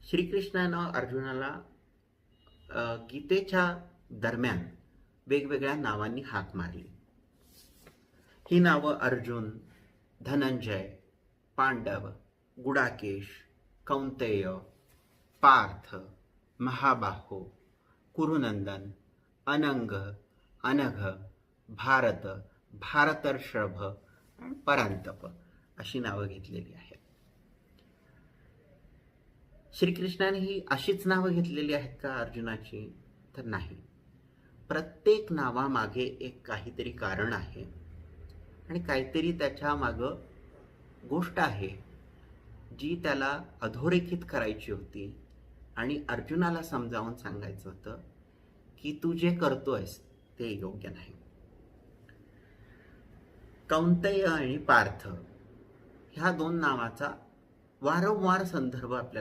श्रीकृष्णानं अर्जुनाला गीतेच्या दरम्यान वेगवेगळ्या नावांनी हाक मारली. ही नावं अर्जुन, धनंजय, पांडव, गुडाकेश, कौंतेय, पार्थ, महाबाहो, कुरुनंदन, अनंग, अनघ, भारत, भारतर्षभ, परांतप अशी नावं घेतलेली आहेत. श्रीकृष्णाने ही अशीच नावं घेतलेली आहेत का अर्जुनाची? तर नाही. प्रत्येक नावामागे एक काहीतरी कारण आहे आणि काहीतरी त्याच्या मागं गोष्ट आहे जी त्याला अधोरेखित करायची होती आणि अर्जुनाला समजावून सांगायचं होतं की तू जे करतोयस ते योग्य नाही. कौंतेय आणि पार्थ ह्या दोन नावाचा वारंवार संदर्भ आपल्याला